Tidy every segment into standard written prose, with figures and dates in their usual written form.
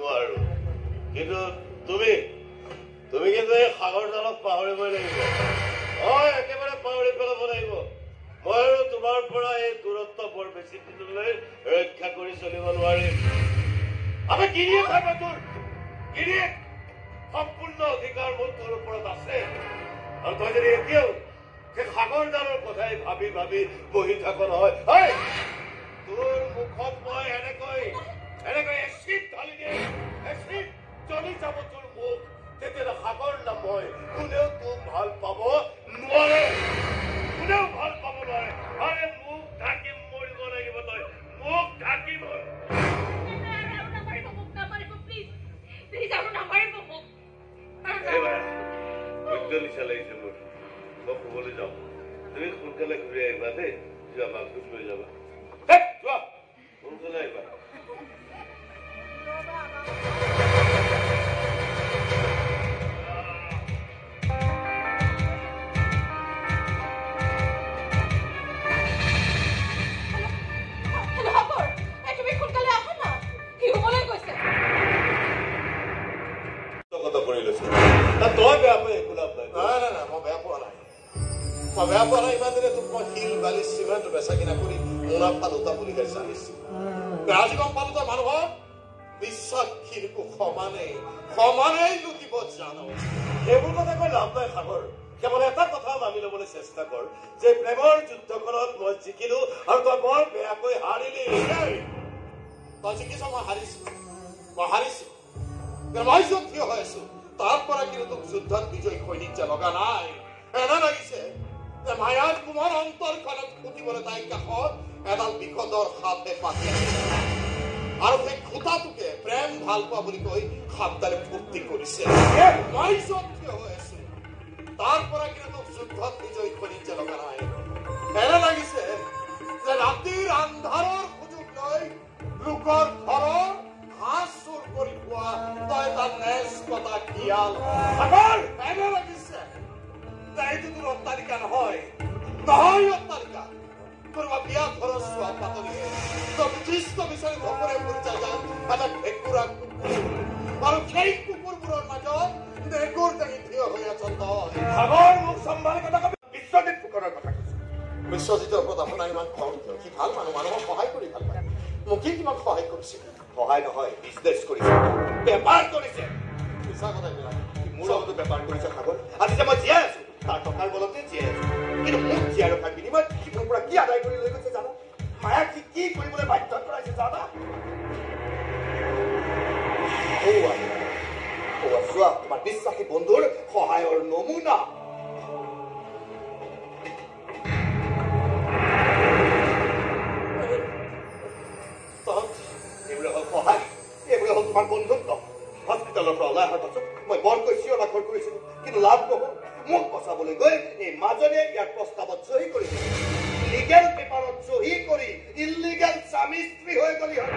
নোৱাৰো কিন্তু তুমি কিন্তু এই সাগৰ জালক পাহৰিবই লাগিব একেবাৰে পাহৰি পেলাব লাগিব মই আৰু তোমাৰ পৰা এই দূৰত্ব বৰ বেছি দিনলৈ ৰক্ষা কৰি চলিব নোৱাৰিম আমি গিৰিয়েক হয় তোৰ গিৰিয়েক সম্পূৰ্ণ অধিকাৰ মোৰ তোৰ ওপৰত আছে আৰু তই যদি এতিয়াও সেই সাগৰ জালৰ কথাই ভাবি ভাবি বহি থাক নহয় তোৰ মুখত মই এনেকৈ এচিড ঢালি দিয়ে এচিড জ্বলি যাব তোৰ মুখ তেতিয়া সাগৰ নাময় কোনেও তোক ভাল পাব নোৱাৰে কোনেও ভাল পাব নোৱাৰে আৰে মুখ ঢাকি মৰিব লাগিব তই মুখ ঢাকি মৰ নিচা লাগিছে মোৰ মই শুবলৈ যাওঁ তুমি সোনকালে ঘূৰি আহিবা দেই যোৱা বাঘটোক লৈ যাবা যোৱা সোনকালে আহিবা তই বেয়া পাই একো লাভ নাই নাই মই বেয়া পোৱা নাই ইমান দিনে তোক মই শিল বালি চিমেণ্ট বেচা কিনা কৰি মুনাফা দুটা বুলি গাইছে আনিছো আজি গম পালো তই মানুহক বিশ্বাসীৰকো সমানেই লুটিব জানো সেইবোৰ কথা কৈ লাভ নাই সাগৰ কেৱল এটা কথা মানি ল'বলৈ চেষ্টা কৰ যে প্ৰেমৰ যুদ্ধখনত মই জিকিলো আৰু তই বৰ বেয়াকৈ হাৰিলি তই জিকিছ মই হাৰিছো মই য'ত থিয় হৈ আছো তাৰ পৰা কিন্তু তোক যুদ্ধত বিজয়ী সৈনিক যে লগা নাই এনে লাগিছে যে মায়াৰ কোমল অন্তৰখনত ফুটিবলৈ তাইৰ কাষত এডাল বিকটৰ সাপে পাতি আছে আৰু সেই খুটাটোকে প্ৰেম ভাল পোৱা বুলি কৈ সাপডালে ফূৰ্তি কৰিছে মই য'ত থিয় হৈ আছো তাৰ পৰা কিন্তু তোক যুদ্ধত বিজয়ী সৈনিক যে লগা নাই এনে লাগিছে যে ৰাতিৰ আন্ধাৰৰ সুযোগ লৈ লোকৰ ঘৰৰ হাঁহ চুৰ কৰি পোৱা তই তাৰ নেচ কটা কিয়াল সাগৰ এনে লাগিছে এইটো তোৰ অট্টালিকা নহয় অট্টালিকা কোনোবা বিয়া ঘৰৰ চোৱা পাতলিয়ে তই উৎকৃষ্ট বিচাৰি ধপৰে পৰিচয় যাম এটা ভেকুৰা কুকুৰ আৰু সেই কুকুৰবোৰৰ মাজত নেগুৰ দাঙি থিয় হৈ আছ তই সাগৰ মোক চম্ভালি কথা কবি বিশ্বজিৎ ফুকনৰ কথা কৈছো বিশ্বজিতৰ ওপৰত আপোনাৰ ইমান খং সি ভাল মানুহক সহায় কৰি ভাল পায় মোকে কিমান সহায় কৰিছে সহায় নহয় বিজনেছ কৰিছে বেপাৰ কৰিছে মিছা কথা মোৰ লগতো বেপাৰ কৰিছে সাগৰ আজি যে মই জীয়াই আছো তাৰ টকাৰ বলতে জীয়াই আছো কিন্তু মোক জীয়াই ৰখাৰ বিনিময়ত সি মোৰ পৰা কি আদায় কৰি লৈ গৈছে জানা মায়াক সি কি কৰিবলৈ বাধ্য কৰাইছে জানা চোৱা তোমাৰ বিশ্বাসী বন্ধুৰ সহায়ৰ নমুনা তোমাৰ বন্ধুত্ব হস্পিটেলৰ পৰা ওলাই অহাৰ পাছত মই বৰকৈ চিঞৰ বাখৰ কৰিছিলো কিন্তু লাভ নহল মোক বচাবলৈ গৈ এই মাজনীয়ে ইয়াৰ প্ৰস্তাৱত চহী কৰিছিল লিগেল পেপাৰত চহী কৰি ইলিগেল স্বামী স্ত্ৰী হৈ গলি হয়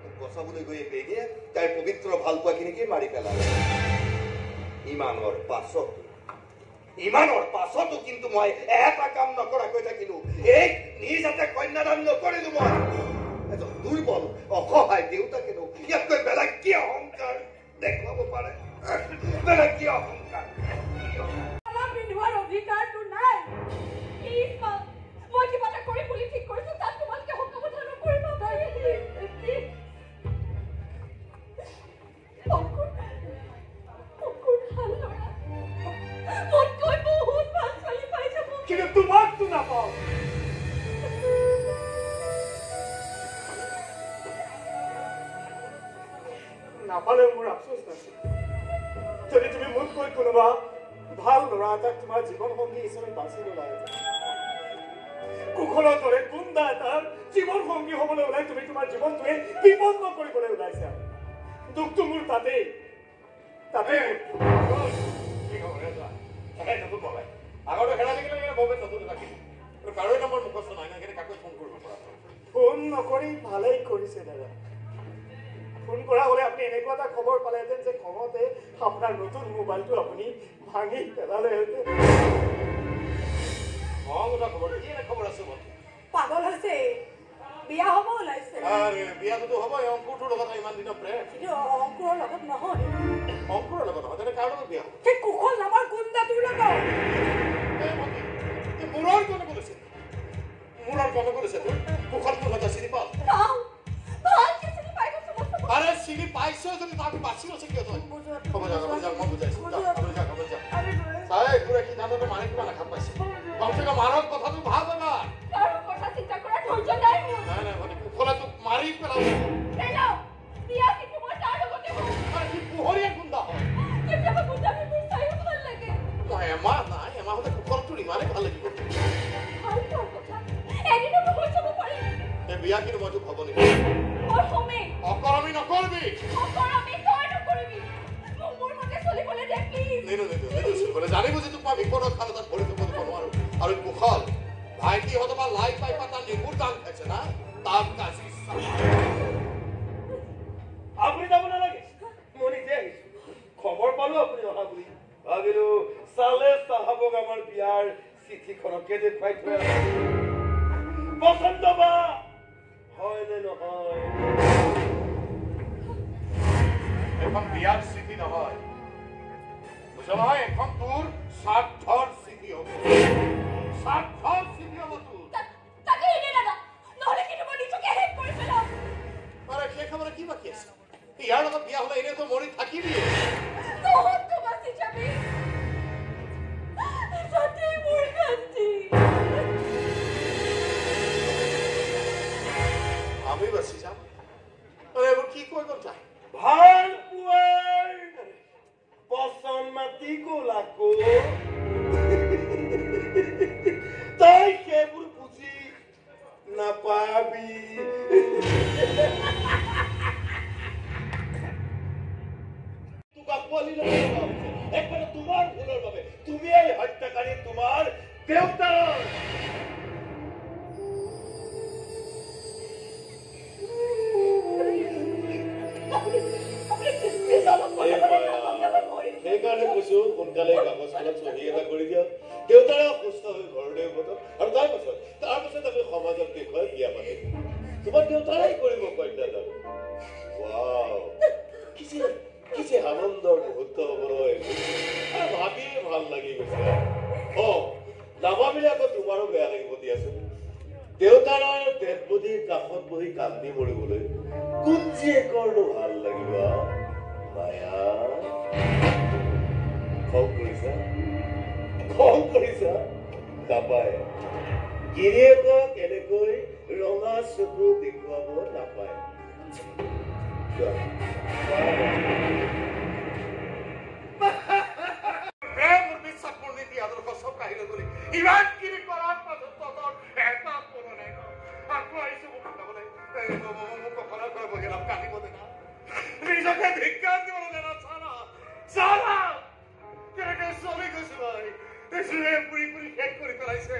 মোক বচাবলৈ গৈ বেগিয়ে তাইৰ পবিত্ৰ ভাল পোৱাখিনিকে মাৰি পেলালে ইমানৰ পাছতো কিন্তু মই এটা কাম নকৰাকৈ থাকিলো এই নিজ হাতে কন্যাদান নকৰিলো মই এজন দুৰ্বল অসহায় দেউতাকেনো ইয়াতকৈ বেলেগ কি অহংকাৰ দেখুৱাব পাৰে বেলেগ কি অহংকাৰ পিন্ধোৱাৰ অধিকাৰটো নাই মই কিবা এটা কৰি বুলি ঠিক কৰিছো তাত তোমালোকে সকামত নকৰিব কিন্তু তোমাকতো নাপাওঁ নাপালেও মোৰ আফচোচ নাছিল যদি তুমি মোতকৈ কোনোবা ভাল ল'ৰা এটাক তোমাৰ জীৱন সংগী হিচাপে বাছি ল'লা কুকুৰৰ দৰে গুণ্ডা এটাৰ জীৱন সংগী হ'বলৈ ওলাই তুমি তোমাৰ জীৱনটোৱে বিপন্ন কৰিবলৈ ওলাইছা দুখটো মোৰ তাতেই আগতে খেলা দেখিলে বহুত নতুন থাকিল কাৰোৱে নম্বৰ মুখস্থ নাই নাকি কাকৈ ফোন কৰিব পৰা ফোন নকৰি ভালেই কৰিছে দাদা ফোন কৰা হলে আপুনি এনেকুৱা এটা খবৰ পালেহেঁতেন যে খঙতে আপোনাৰ নতুন মোবাইলটো আপুনি ভাঙি পেলালেহেঁতেন খবৰ কি খবৰ আছে পাগল হৈছে বিয়া হ'ব ওলাইছে আৰে বিয়াটো হ'ব অংকুৰটোৰ লগত ইমান দিনৰ প্ৰেম কিন্তু অংকুৰৰ লগত নহয় অংকুৰৰ লগত নহয় তেনে কাৰ লগত বিয়া হ'ব সেই কুশল নামৰ গুণ্ডাটোৰ লগত মূৰৰ কোনে কৰিছে মূৰৰ কোনে কৰিছে তোৰ কুশল কোনে চিনি পাও ভালকে চিনি পাই গৈছো আরে চিনি পাইছো যদি তাক বাছি আছে কিয় তই হ'ব যা মই বুজাইছো হ'ব যা চাই পুৰা কি জানো মানে কিবা না খাপ পাইছে কমসে কম মাৰৰ কথাটো ভাব না কাৰো কথা চিন্তা কৰা ধৈৰ্য নাই মোৰ নাই মানে কুশলে তোক মাৰি পেলাব হেল্ল' বিয়া কিন্তু মই তাৰ লগতে হ'ব আৰে কি পোহৰীয়া গুণ্ডা হয় কেতিয়াবা গুণ্ডামি মোৰ চাইও ভাল লাগে মই এমাহ হতে কুশলটোৰ ইমানে ভাল লাগিব ভাল তোৰ কথা এদিনো মই যাব পাৰিম এই বিয়া কিন্তু মই তোক হ'ব নিদিওঁ মোৰ সময় অকৰামি নকৰবি অকৰামি তই নকৰিবি মোৰ মতে চলিবলৈ দে প্লিজ নিদো চলিবলৈ জানিব যে তোক মই বিপদত খালে তাত ভৰি থব নোৱাৰো আৰু কুশল ভাইটি হতবা লাই পাই পাতা নিৰ্মূল দান খাইছে না তাক কাজি আপুনি যাব নালাগে মই নিজে আহিছো খবৰ পালো আপুনি অহা বুলি ভাবিলো চালে চাহাবক আমাৰ বিয়াৰ চিঠিখনকে দেখুৱাই থৈ পচন্দ বা হয় নে নহয় এখন বিয়াৰ চিঠি নহয় বুঝা নহয় এখন তোৰ স্বাৰ্থৰ চিঠি হ'ব স্বাৰ্থৰ চিঠি হ'ব তোৰ তাকে এনে দাদা নহলে কিন্তু মই নিজকে শেষ কৰি পেলাম আৰে শেষ খবৰে কি বাকি আছে ইয়াৰ লগত বিয়া হলে এনে তো মৰি থাকিবি নহত বাচি যাবি তাতে মোৰ শান্তি আমি বাচি যাম আৰে এবাৰ কি কৰব চাই ভাল পুৱাৰ পচন্দ মাতি গোলাকো তই সেইবোৰ বুজি নাপাবি একবাৰে তোমাৰ ভুলৰ বাবে তুমি এই হত্যাকাৰী তোমাৰ দেউতাৰ সেইকাৰণে কৈছো সোনকালে কাগজখনত চহী এটা কৰি দিয়ক দেউতাৰে অসুস্থ হৈ ঘৰলৈ উভত আৰু তাৰপাছত আমি সমাজক দেখুৱাই বিয়া পাতিম তোমাৰ দেউতাৰাই কৰিব কন্যাদান কি যে আনন্দৰ মুহূৰ্ত হবলৈ ভাবিয়ে ভাল লাগি গৈছে নাভাবিলে আকৌ তোমাৰো বেয়া লাগিব দিয়াচোন দেউতাৰ দেহবদীৰ কাষত বহি কান্দি মৰিবলৈ কোন জীয়েকৰনো ভাল লাগিব মায়া খং কৰিছা নাপায় গিৰিয়েকক এনেকৈ ৰঙা চকু দেখুৱাব নাপায় ইমান কিনি কৰাৰ পাছত তহঁতৰ এটা কোনো নাই আকৌ আহিছো মোক খাবলৈ মোক কখনো কৈ বহিলাম কান্দিব দে না নিজকে ধিক্কাৰ দিবলৈ দে না চালা কেনেকে চলি গৈছো ভাই দেশে পুৰি শেষ কৰি পেলাইছে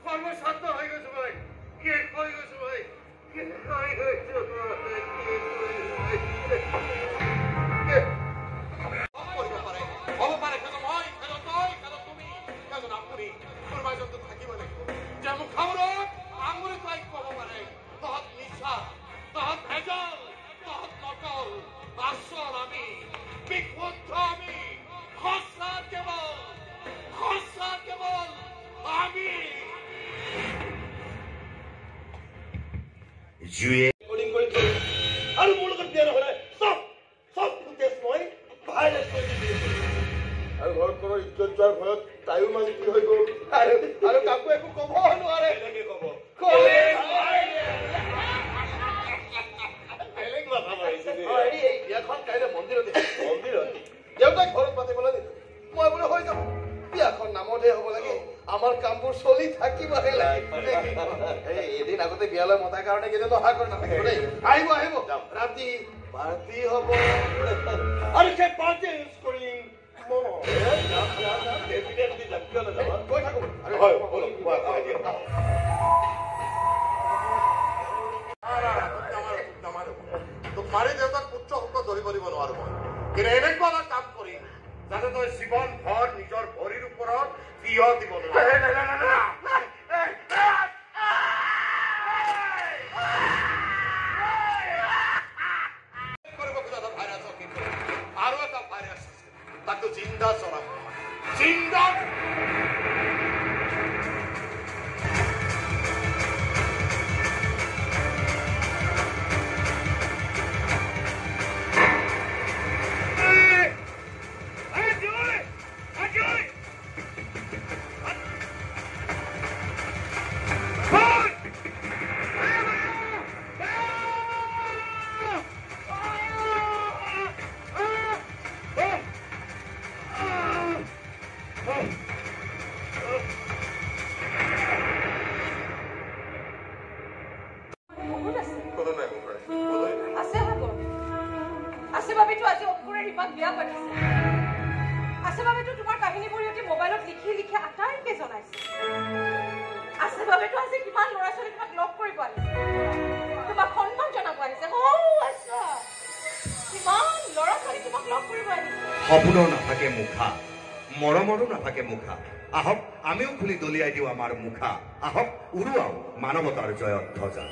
সৰ্বশান্ত হৈ গৈছো ভাই শেষ হৈ গৈছো ভাই হ'ব পাৰে মই তুমি আপুনি কোনোবা এজনটো থাকিব লাগিব যে মুখামূৰত আঙুলি পাই ক'ব পাৰে তহঁত নিচা তহঁত ভেজাল তহঁত নকল আচল আমি বিশুদ্ধ আমি সঁচা কেৱল আমি আৰু মোৰ লগত বিয়া নহলে চব ফুটেজ মই ভাইলেট কৰি দিছো আৰু ঘৰখনৰ ইজ্জত যোৱাৰ ভয়ত তাইও মান্তি হৈ গ'ল আৰু কাকো একো ক'ব নোৱাৰে এনেকে ক'ব বেলেগ মাথা মাৰিছে এই বিয়াখন কাইলৈ মন্দিৰত দেউতাক ঘৰত পাতিবলৈ দিলো মই বোলে হৈ যাব বিয়াখন নামতহে হ'ব লাগে আমাৰ কামবোৰ চলি থাকিবহে লাগে এদিন আগতে বিয়ালৈ মতাৰ কাৰণে কেতিয়াবা অহা কৰি নাথাকিব দেই আহিব ৰাতি পাৰ্টি হ'ব আৰু সেই পাৰ্টি ইউজ কৰিম মাৰি দেউতাক পুত্ৰ শক্ত ধৰিব দিব নোৱাৰো মই কিন্তু এনেকুৱা এটা কাম কৰিম যাতে তই জীৱন ভৰ নিজৰ ভৰিৰ ওপৰত থিয় দিব নোৱাৰো জিন্দা বহুত আছে কোনো নাই মোৰ পৰাই বোধহয় নাই। আছে হ'ব আছে বাবেতো আজি অপুৰে ৰিপাক বিয়া পাতিছে আছে বাবেতো তোমাৰ কাহিনীবোৰ সিহঁতি মোবাইলত লিখি লিখি আটাইকে জনাইছে আছে বাবেতো আজি কিমান ল'ৰা ছোৱালী তোমাক লগ কৰিব আহিছে তোমাক সন্মান জনাব আহিছে আচ্ছা কিমান ল'ৰা ছোৱালী তোমাক লগ কৰিব আহিছে সপোনৰ নাথাকে মুখা মৰমৰো নাথাকে মুখা আহক আমিও খুলি দলিয়াই দিওঁ আমাৰ মুখা আহক উৰুৱাও মানৱতাৰ জয়ত ধ্বজা